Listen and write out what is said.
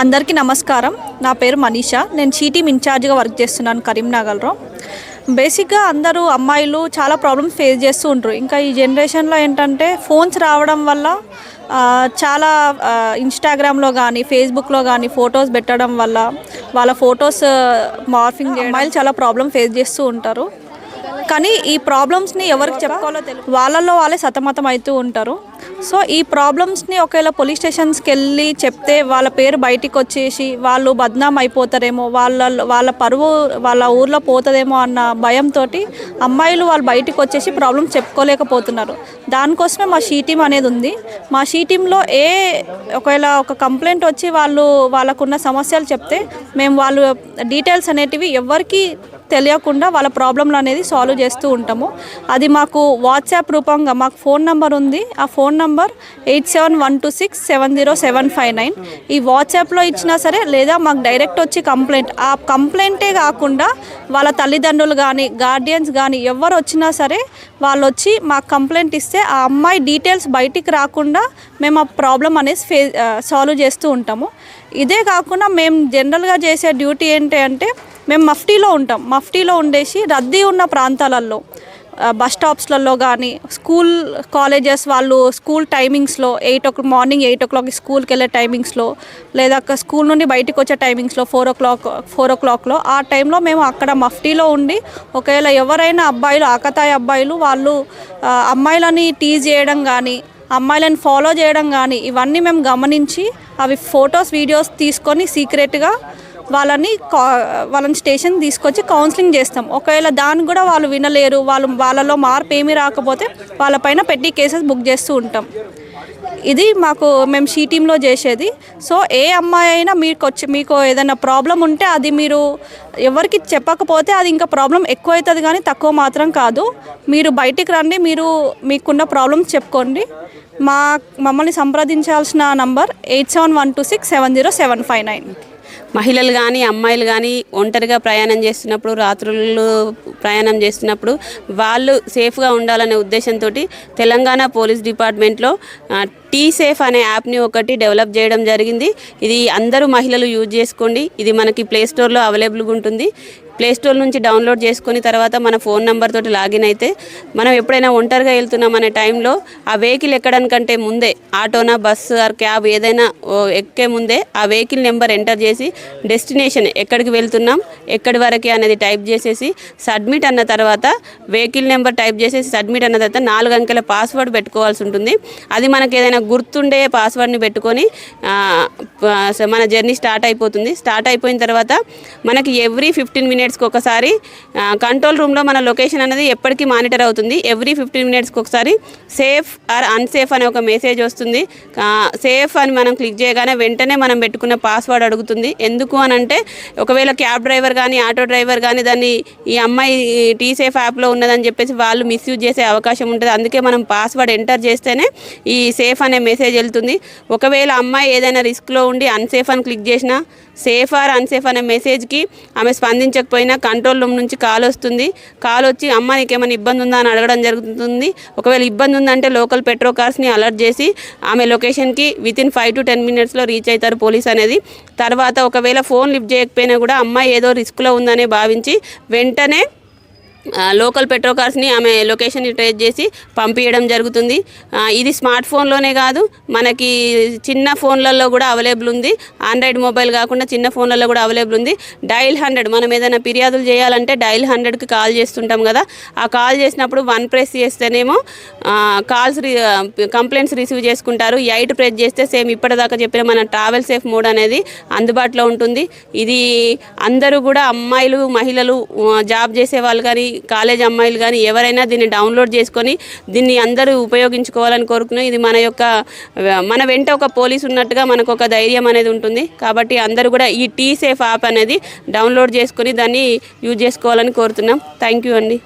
అందరికీ నమస్కారం. నా పేరు మనీషా. నేను టీమ్ ఇన్ఛార్జ్గా వర్క్ చేస్తున్నాను కరీంనగర్లో. బేసిక్గా అందరూ అమ్మాయిలు చాలా ప్రాబ్లమ్స్ ఫేస్ చేస్తూ ఉంటారు. ఇంకా ఈ జనరేషన్లో ఏంటంటే ఫోన్స్ రావడం వల్ల చాలా ఇన్స్టాగ్రామ్లో కానీ ఫేస్బుక్లో కానీ ఫొటోస్ పెట్టడం వల్ల వాళ్ళ ఫొటోస్ మార్ఫింగ్ అమ్మాయిలు చాలా ప్రాబ్లం ఫేస్ చేస్తూ ఉంటారు. కానీ ఈ ప్రాబ్లమ్స్ని ఎవరికి చెప్పుకోవాలో తెలియదు, వాళ్ళల్లో వాళ్ళే సతమతం అవుతూ ఉంటారు. సో ఈ ప్రాబ్లమ్స్ని ఒకవేళ పోలీస్ స్టేషన్స్కి వెళ్ళి చెప్తే వాళ్ళ పేరు బయటికి వచ్చేసి వాళ్ళు బద్నాం అయిపోతారేమో, వాళ్ళ పరువు వాళ్ళ ఊర్లో పోతుందేమో అన్న భయంతో అమ్మాయిలు వాళ్ళు బయటికి వచ్చేసి ప్రాబ్లమ్స్ చెప్పుకోలేకపోతున్నారు. దానికోసమే మా టీమ్ అనేది ఉంది. మా టీంలో ఒకవేళ ఒక కంప్లైంట్ వచ్చి వాళ్ళకున్న సమస్యలు చెప్తే మేము వాళ్ళు డీటెయిల్స్ అనేటివి ఎవరికి తెలియకుండా వాళ్ళ ప్రాబ్లంలు అనేది సాల్వ్ చేస్తూ ఉంటాము. అది మాకు వాట్సాప్ రూపంగా మాకు ఫోన్ నెంబర్ ఉంది. ఆ ఫోన్ నెంబర్ 8712670759. ఈ వాట్సాప్లో ఇచ్చినా సరే లేదా మాకు డైరెక్ట్ వచ్చి ఆ కంప్లైంటే కాకుండా వాళ్ళ తల్లిదండ్రులు కానీ గార్డియన్స్ కానీ ఎవరు వచ్చినా సరే వాళ్ళు వచ్చి మాకు కంప్లైంట్ ఇస్తే ఆ అమ్మాయి డీటెయిల్స్ బయటికి రాకుండా మేము ఆ ప్రాబ్లం అనేది సాల్వ్ చేస్తూ ఉంటాము. ఇదే కాకుండా మేము జనరల్గా చేసే డ్యూటీ ఏంటి అంటే మేము మఫ్టీలో ఉండేసి రద్దీ ఉన్న ప్రాంతాలలో బస్ స్టాప్స్లలో కానీ కాలేజెస్ వాళ్ళు స్కూల్ టైమింగ్స్లో మార్నింగ్ 8 o'clock స్కూల్కి వెళ్ళే టైమింగ్స్లో లేదా స్కూల్ నుండి బయటకు వచ్చే టైమింగ్స్లో 4 o'clockలో ఆ టైంలో మేము అక్కడ మఫ్టీలో ఉండి ఒకవేళ ఎవరైనా ఆకతాయి అబ్బాయిలు వాళ్ళు అమ్మాయిలని టీజ్ చేయడం కానీ అమ్మాయిలను ఫాలో చేయడం కానీ ఇవన్నీ మేము గమనించి అవి ఫొటోస్ వీడియోస్ తీసుకొని సీక్రెట్గా వాళ్ళని స్టేషన్ తీసుకొచ్చి కౌన్సిలింగ్ చేస్తాం. ఒకవేళ దాన్ని కూడా వాళ్ళు వినలేరు, వాళ్ళలో మార్పు ఏమీ రాకపోతే వాళ్ళపైన పెట్టి కేసెస్ బుక్ చేస్తూ ఉంటాం. ఇది మేము టీంలో చేసేది. సో ఏ అమ్మాయి అయినా మీకు ఏదైనా ప్రాబ్లం ఉంటే అది మీరు ఎవరికి చెప్పకపోతే అది ఇంకా ప్రాబ్లం ఎక్కువ అవుతుంది కానీ తక్కువ మాత్రం కాదు. మీరు బయటికి రండి, మీకున్న ప్రాబ్లమ్స్ చెప్పుకోండి. మమ్మల్ని సంప్రదించాల్సిన నంబర్ 8712670759. మహిళలు కానీ అమ్మాయిలు కానీ ఒంటరిగా ప్రయాణం చేస్తున్నప్పుడు రాత్రులు ప్రయాణం చేస్తున్నప్పుడు వాళ్ళు సేఫ్గా ఉండాలనే ఉద్దేశంతో తెలంగాణ పోలీస్ డిపార్ట్మెంట్లో టీసేఫ్ అనే యాప్ని ఒకటి డెవలప్ చేయడం జరిగింది. ఇది అందరూ మహిళలు యూజ్ చేసుకోండి. ఇది మనకి ప్లేస్టోర్లో అవైలబుల్గా ఉంటుంది. ప్లేస్టోర్ నుంచి డౌన్లోడ్ చేసుకుని తర్వాత మన ఫోన్ నెంబర్ తోటి లాగిన్ అయితే మనం ఎప్పుడైనా ఒంటరిగా వెళ్తున్నాం అనే టైంలో ఆ వెహికల్ ఎక్కడానికంటే ముందే ఆటోనా బస్సు ఆర్ క్యాబ్ ఏదైనా ఎక్కే ముందే ఆ వెహికల్ నెంబర్ ఎంటర్ చేసి డెస్టినేషన్ ఎక్కడికి వెళ్తున్నాం ఎక్కడి వరకు అనేది టైప్ చేసేసి సబ్మిట్ అన్న తర్వాత వెహికల్ నెంబర్ టైప్ చేసేసి సబ్మిట్ అన్న తర్వాత 4 అంకెల పాస్వర్డ్ పెట్టుకోవాల్సి ఉంటుంది. అది మనకి ఏదైనా గుర్తుండే పాస్వర్డ్ని పెట్టుకొని మన జర్నీ స్టార్ట్ అయిపోతుంది. స్టార్ట్ అయిపోయిన తర్వాత మనకి ఎవ్రీ 15 minutesకి ఒకసారి కంట్రోల్ రూమ్లో మన లొకేషన్ అనేది ఎప్పటికీ మానిటర్ అవుతుంది. ఎవ్రీ 15 minutesకి ఒకసారి సేఫ్ ఆర్ అన్సేఫ్ అనే ఒక మెసేజ్ వస్తుంది. సేఫ్ అని మనం క్లిక్ చేయగానే వెంటనే మనం పెట్టుకున్న పాస్వర్డ్ అడుగుతుంది. ఎందుకు అని అంటే ఒకవేళ క్యాబ్ డ్రైవర్ కానీ ఆటో డ్రైవర్ కానీ దాన్ని ఈ అమ్మాయి టీసేఫ్ యాప్లో ఉన్నదని చెప్పేసి వాళ్ళు మిస్యూజ్ చేసే అవకాశం ఉంటుంది. అందుకే మనం పాస్వర్డ్ ఎంటర్ చేస్తేనే ఈ సేఫ్ అనే మెసేజ్ వెళ్తుంది. ఒకవేళ అమ్మాయి ఏదైనా రిస్క్లో ఉండి అన్సేఫ్ అని క్లిక్ చేసినా సేఫ్ ఆర్ అన్సేఫ్ అనే మెసేజ్కి ఆమె స్పందించకపోయినా కంట్రోల్ రూమ్ నుంచి కాల్ వస్తుంది. కాల్ వచ్చి అమ్మ నీకేమైనా ఇబ్బంది ఉందా అని అడగడం జరుగుతుంది. ఒకవేళ ఇబ్బంది ఉందంటే లోకల్ పెట్రో కార్స్ని అలర్ట్ చేసి ఆమె లొకేషన్కి వితిన్ 5 to 10 minutesలో రీచ్ అవుతారు పోలీస్ అనేది. తర్వాత ఒకవేళ ఫోన్ లిఫ్ట్ చేయకపోయినా కూడా అమ్మాయి ఏదో రిస్క్లో ఉందని భావించి వెంటనే లోకల్ పెట్రో కార్స్ని ఆమె లొకేషన్ని ట్రేస్ చేసి పంపించడం జరుగుతుంది. ఇది స్మార్ట్ ఫోన్లోనే కాదు మనకి చిన్న ఫోన్లలో కూడా అవైలబుల్ ఉంది. ఆండ్రాయిడ్ మొబైల్ కాకుండా చిన్న ఫోన్లలో కూడా అవైలబుల్ ఉంది. డైల్ 100 మనం ఏదైనా ఫిర్యాదులు చేయాలంటే డైల్ 100కి కాల్ చేస్తుంటాం కదా. ఆ కాల్ చేసినప్పుడు 1 ప్రెస్ చేస్తేనేమో కంప్లైంట్స్ రిసీవ్ చేసుకుంటారు. 8 ప్రెస్ చేస్తే సేమ్ ఇప్పటిదాకా చెప్పిన మన ట్రావెల్ సేఫ్ మోడ్ అనేది అందుబాటులో ఉంటుంది. ఇది అందరూ కూడా అమ్మాయిలు మహిళలు జాబ్ చేసే వాళ్ళు కానీ కాలేజ్ అమ్మాయిలు కానీ ఎవరైనా దీన్ని డౌన్లోడ్ చేసుకొని దీన్ని అందరూ ఉపయోగించుకోవాలని కోరుకున్నాం. ఇది మన వెంట ఒక పోలీస్ ఉన్నట్టుగా మనకు ఒక ధైర్యం అనేది ఉంటుంది. కాబట్టి అందరూ కూడా ఈ టీసేఫ్ యాప్ అనేది డౌన్లోడ్ చేసుకొని దాన్ని యూజ్ చేసుకోవాలని కోరుతున్నాం. థ్యాంక్ యూ అండి.